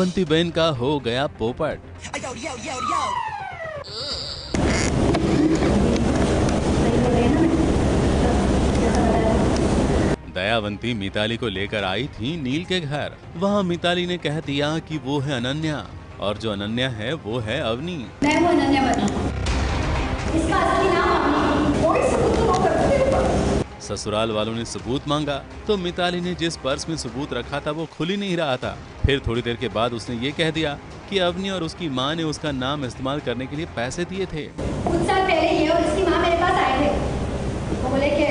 दयावंती बहन का हो गया पोपट। दयावंती मिताली को लेकर आई थी नील के घर। वहाँ मिताली ने कह दिया कि वो है अनन्या और जो अनन्या है वो है अवनी। मैं वो अनन्या बनूं। इसका असली नाम अवनी। कोई सबूत तो कर दे ऊपर। ससुराल वालों ने सबूत मांगा तो मिताली ने जिस पर्स में सबूत रखा था वो खुल ही नहीं रहा था। फिर थोड़ी देर के बाद उसने ये कह दिया कि अवनी और उसकी माँ ने उसका नाम इस्तेमाल करने के लिए पैसे दिए थे। कुछ साल पहले ये और इसकी माँ मेरे पास आए थे। वो बोले कि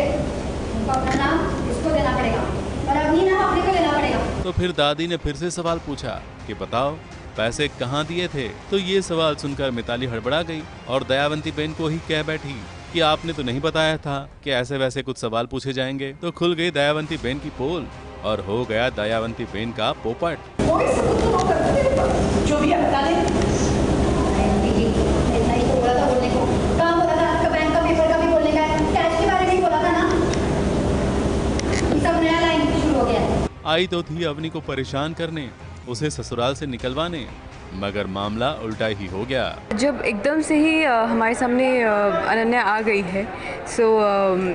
उनको अपना नाम इसको देना पड़ेगा और अवनी नाम अपने को लेना पड़ेगा। तो फिर दादी ने फिर से सवाल पूछा कि बताओ पैसे कहाँ दिए थे। तो ये सवाल सुनकर मिताली हड़बड़ा गई और दयावंती बहन को ही कह बैठी कि आपने तो नहीं बताया था कि ऐसे वैसे कुछ सवाल पूछे जाएंगे। तो खुल गई दयावंती बहन की पोल और हो गया दयावंती बहन का पोपट। जो भी बता दे। ऐसा ही बोला था बोलने को। कहाँ बोला था? आपका बैंक का पेपर का भी बोलने का है। कैश के बारे में ही बोला था ना। सब नया लाइन शुरू हो गया। आई तो थी अवनी को परेशान करने, उसे ससुराल से निकलवाने, मगर मामला उल्टा ही हो गया। जब एकदम से ही हमारे सामने अनन्या आ गई है, सो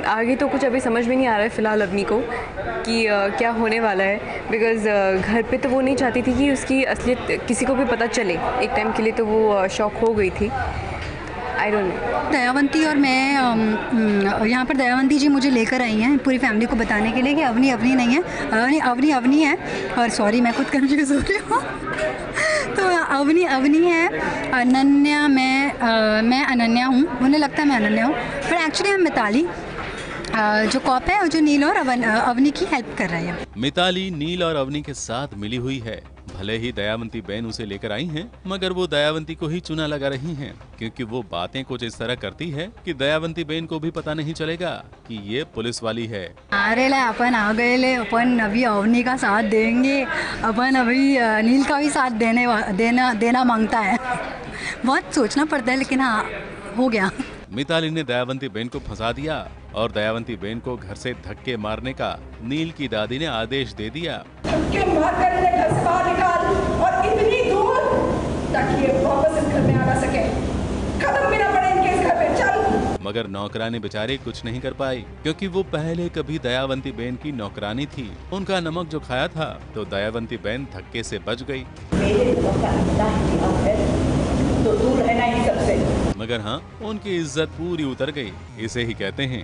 आगे तो कुछ अभी समझ में नहीं आ रहा है फ़िलहाल अवनी को कि क्या होने वाला है। बिकॉज़ घर पे तो वो नहीं चाहती थी कि उसकी असलियत किसी को भी पता चले। एक टाइम के लिए तो वो शॉक हो गई थी। I don't know. दयावंती और मैं यहाँ पर दयावंती जी मुझे लेकर आई हैं पूरी फैमिली को बताने के लिए कि अवनी अवनी नहीं है, अवनी अवनी है। और सॉरी मैं खुद कंफ्यूज हो रही हूँ। तो अवनी अवनी है, अनन्या मैं अनन्या हूँ। उन्हें लगता है मैं अनन्या हूँ, पर एक्चुअली हम मिताली जो कॉप है और जो नील और अवनी की हेल्प कर रहे हैं। मिताली नील और अवनी के साथ मिली हुई है। भले ही दयावंती बहन उसे लेकर आई हैं, मगर वो दयावंती को ही चुना लगा रही हैं, क्योंकि वो बातें कुछ इस तरह करती है कि दयावंती बहन को भी पता नहीं चलेगा कि ये पुलिस वाली है। अरे ले अपन आ गए ले, अपन अभी अवनी का साथ देंगे, अपन अभी नील का भी साथ देना मांगता है। बहुत सोचना पड़ता है, लेकिन हाँ हो गया। मिताली ने दयावंती बहन को फंसा दिया और दयावंती बहन को घर से धक्के मारने का नील की दादी ने आदेश दे दिया। धक्के मारकर इन्हें घर से बाहर निकाल और इतनी दूर ताकि ये वापस इस घर में आ ना सके। कदम भी ना पड़े इनके इस घर पे। चल। मगर नौकरानी बेचारे कुछ नहीं कर पाई, क्योंकि वो पहले कभी दयावंती बहन की नौकरानी थी। उनका नमक जो खाया था तो दयावंती बहन धक्के से बच गई। तो दूर रहना ही सबसे। मगर हाँ, उनकी इज्जत पूरी उतर गई। इसे ही कहते हैं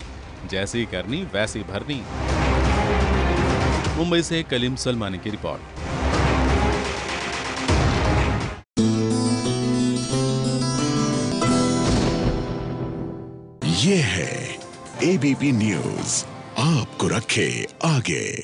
जैसी करनी वैसी भरनी। मुंबई से कलीम सलमानी की रिपोर्ट। ये है एबीपी न्यूज़, आपको रखे आगे।